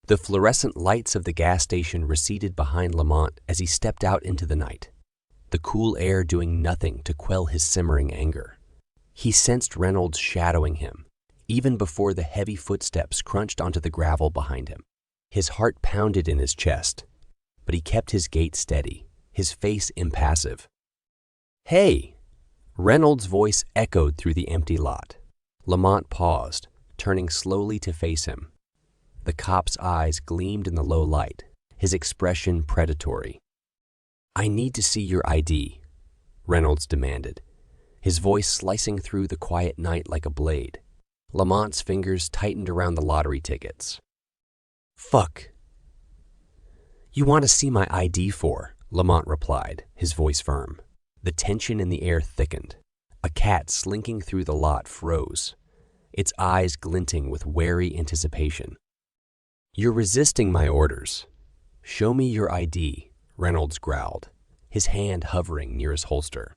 The fluorescent lights of the gas station receded behind Lamont as he stepped out into the night, the cool air doing nothing to quell his simmering anger. He sensed Reynolds shadowing him, even before the heavy footsteps crunched onto the gravel behind him. His heart pounded in his chest, but he kept his gait steady, his face impassive. "Hey!" Reynolds' voice echoed through the empty lot. Lamont paused, turning slowly to face him. The cop's eyes gleamed in the low light, his expression predatory. "I need to see your ID," Reynolds demanded, his voice slicing through the quiet night like a blade. Lamont's fingers tightened around the lottery tickets. "Fuck. You want to see my ID for?" Lamont replied, his voice firm. The tension in the air thickened. A cat slinking through the lot froze, its eyes glinting with wary anticipation. "You're resisting my orders. Show me your ID," Reynolds growled, his hand hovering near his holster.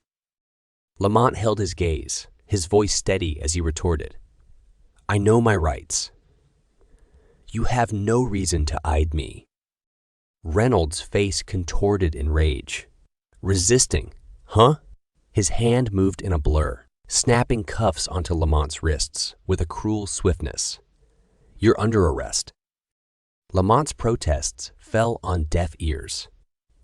Lamont held his gaze, his voice steady as he retorted. "I know my rights." "You have no reason to ID me." Reynolds' face contorted in rage. "Resisting, huh?" His hand moved in a blur, snapping cuffs onto Lamont's wrists with a cruel swiftness. "You're under arrest." Lamont's protests fell on deaf ears.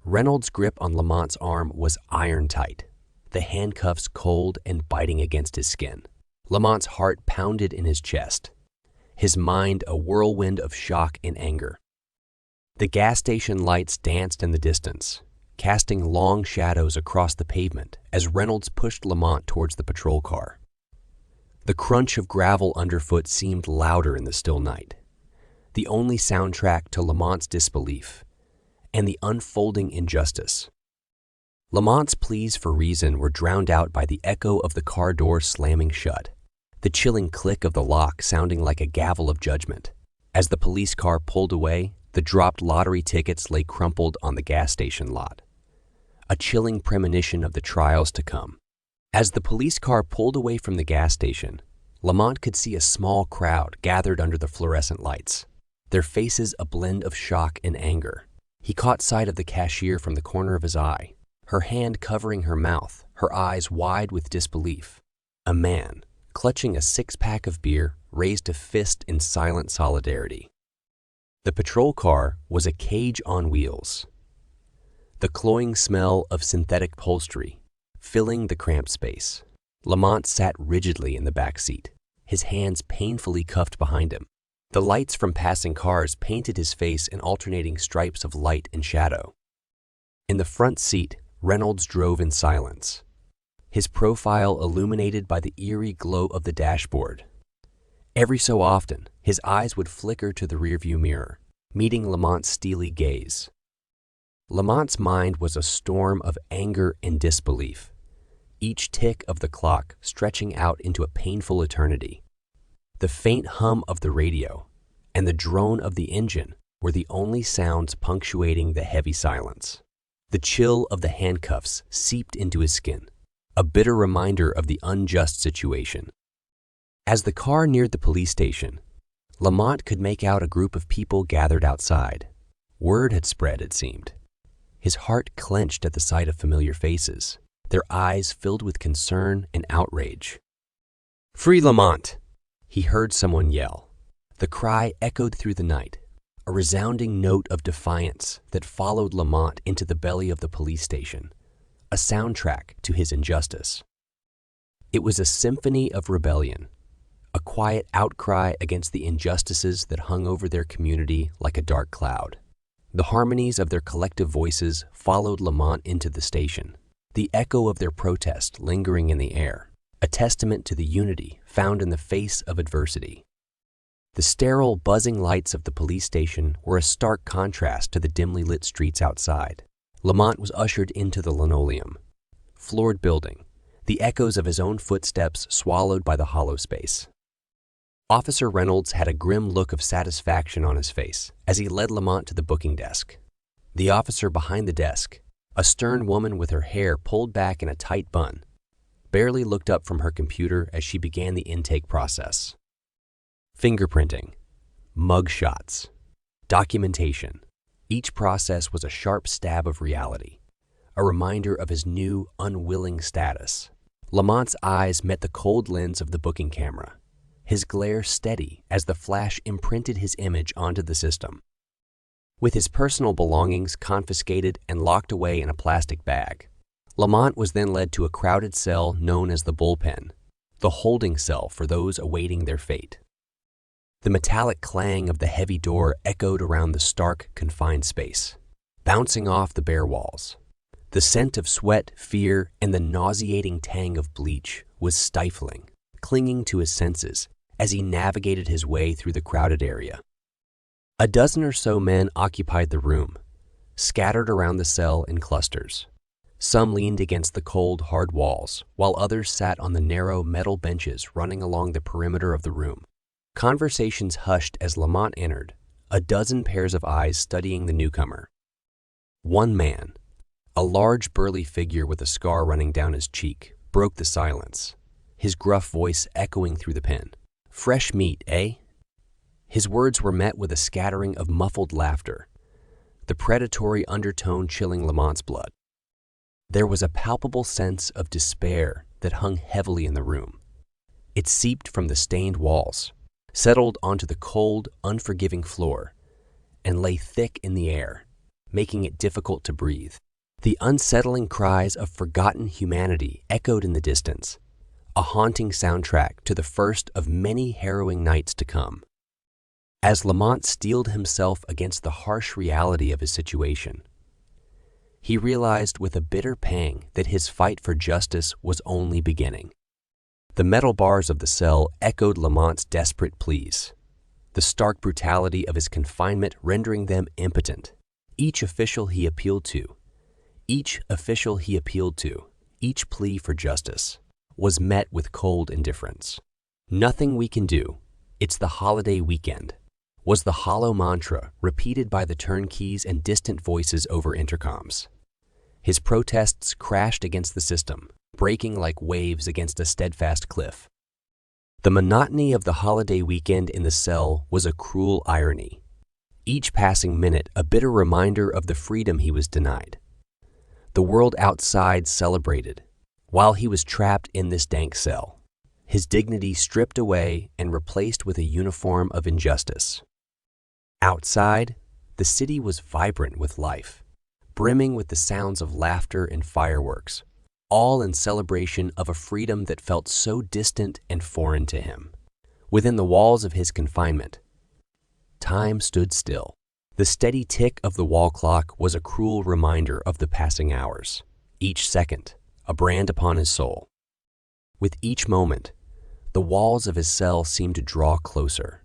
Reynolds' grip on Lamont's arm was iron tight, the handcuffs cold and biting against his skin. Lamont's heart pounded in his chest, his mind a whirlwind of shock and anger. The gas station lights danced in the distance, casting long shadows across the pavement as Reynolds pushed Lamont towards the patrol car. The crunch of gravel underfoot seemed louder in the still night, the only soundtrack to Lamont's disbelief and the unfolding injustice. Lamont's pleas for reason were drowned out by the echo of the car door slamming shut, the chilling click of the lock sounding like a gavel of judgment. As the police car pulled away, the dropped lottery tickets lay crumpled on the gas station lot, a chilling premonition of the trials to come. As the police car pulled away from the gas station, Lamont could see a small crowd gathered under the fluorescent lights, their faces a blend of shock and anger. He caught sight of the cashier from the corner of his eye, her hand covering her mouth, her eyes wide with disbelief. A man, clutching a six-pack of beer, raised a fist in silent solidarity. The patrol car was a cage on wheels, the cloying smell of synthetic upholstery filling the cramped space. Lamont sat rigidly in the back seat, his hands painfully cuffed behind him. The lights from passing cars painted his face in alternating stripes of light and shadow. In the front seat, Reynolds drove in silence, his profile illuminated by the eerie glow of the dashboard. Every so often, his eyes would flicker to the rearview mirror, meeting Lamont's steely gaze. Lamont's mind was a storm of anger and disbelief, each tick of the clock stretching out into a painful eternity. The faint hum of the radio and the drone of the engine were the only sounds punctuating the heavy silence. The chill of the handcuffs seeped into his skin, a bitter reminder of the unjust situation. As the car neared the police station, Lamont could make out a group of people gathered outside. Word had spread, it seemed. His heart clenched at the sight of familiar faces, their eyes filled with concern and outrage. "Free Lamont!" He heard someone yell. The cry echoed through the night, a resounding note of defiance that followed Lamont into the belly of the police station, a soundtrack to his injustice. It was a symphony of rebellion, a quiet outcry against the injustices that hung over their community like a dark cloud. The harmonies of their collective voices followed Lamont into the station, the echo of their protest lingering in the air, a testament to the unity found in the face of adversity. The sterile, buzzing lights of the police station were a stark contrast to the dimly lit streets outside. Lamont was ushered into the linoleum, floored building, the echoes of his own footsteps swallowed by the hollow space. Officer Reynolds had a grim look of satisfaction on his face as he led Lamont to the booking desk. The officer behind the desk, a stern woman with her hair pulled back in a tight bun, barely looked up from her computer as she began the intake process. Fingerprinting, mug shots, Documentation. Each process was a sharp stab of reality, a reminder of his new, unwilling status. Lamont's eyes met the cold lens of the booking camera, his glare steady as the flash imprinted his image onto the system. With his personal belongings confiscated and locked away in a plastic bag, Lamont was then led to a crowded cell known as the bullpen, the holding cell for those awaiting their fate. The metallic clang of the heavy door echoed around the stark, confined space, bouncing off the bare walls. The scent of sweat, fear, and the nauseating tang of bleach was stifling, clinging to his senses as he navigated his way through the crowded area. A dozen or so men occupied the room, scattered around the cell in clusters. Some leaned against the cold, hard walls, while others sat on the narrow metal benches running along the perimeter of the room. Conversations hushed as Lamont entered, a dozen pairs of eyes studying the newcomer. One man, a large burly figure with a scar running down his cheek, broke the silence, his gruff voice echoing through the pen. "Fresh meat, eh?" His words were met with a scattering of muffled laughter, the predatory undertone chilling Lamont's blood. There was a palpable sense of despair that hung heavily in the room. It seeped from the stained walls, settled onto the cold, unforgiving floor, and lay thick in the air, making it difficult to breathe. The unsettling cries of forgotten humanity echoed in the distance, a haunting soundtrack to the first of many harrowing nights to come. As Lamont steeled himself against the harsh reality of his situation, he realized with a bitter pang that his fight for justice was only beginning. The metal bars of the cell echoed Lamont's desperate pleas, the stark brutality of his confinement rendering them impotent. Each plea for justice, was met with cold indifference. "Nothing we can do. It's the holiday weekend," was the hollow mantra repeated by the turnkeys and distant voices over intercoms. His protests crashed against the system, breaking like waves against a steadfast cliff. The monotony of the holiday weekend in the cell was a cruel irony, each passing minute a bitter reminder of the freedom he was denied. The world outside celebrated, while he was trapped in this dank cell, his dignity stripped away and replaced with a uniform of injustice. Outside, the city was vibrant with life, brimming with the sounds of laughter and fireworks, all in celebration of a freedom that felt so distant and foreign to him. Within the walls of his confinement, time stood still. The steady tick of the wall clock was a cruel reminder of the passing hours, each second a brand upon his soul. With each moment, the walls of his cell seemed to draw closer,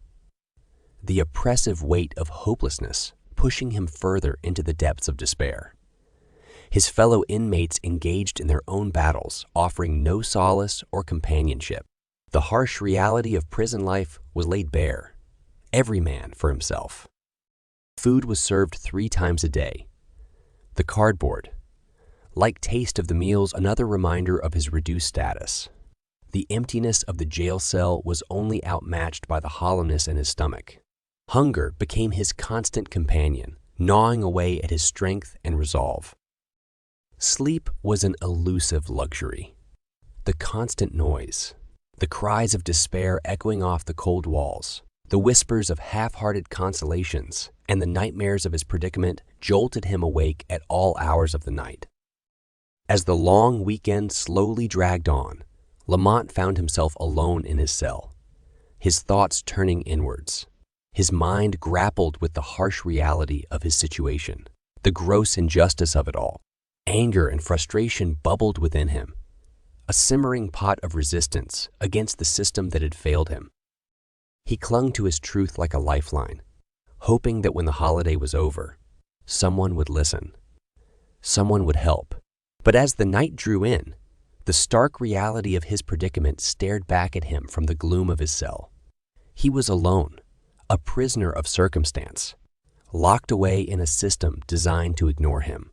the oppressive weight of hopelessness pushing him further into the depths of despair. His fellow inmates engaged in their own battles, offering no solace or companionship. The harsh reality of prison life was laid bare, every man for himself. Food was served 3 times a day. The cardboard, like taste of the meals, another reminder of his reduced status. The emptiness of the jail cell was only outmatched by the hollowness in his stomach. Hunger became his constant companion, gnawing away at his strength and resolve. Sleep was an elusive luxury. The constant noise, the cries of despair echoing off the cold walls, the whispers of half-hearted consolations, and the nightmares of his predicament jolted him awake at all hours of the night. As the long weekend slowly dragged on, Lamont found himself alone in his cell, his thoughts turning inwards. His mind grappled with the harsh reality of his situation, the gross injustice of it all. Anger and frustration bubbled within him, a simmering pot of resistance against the system that had failed him. He clung to his truth like a lifeline, hoping that when the holiday was over, someone would listen, someone would help. But as the night drew in, the stark reality of his predicament stared back at him from the gloom of his cell. He was alone, a prisoner of circumstance, locked away in a system designed to ignore him.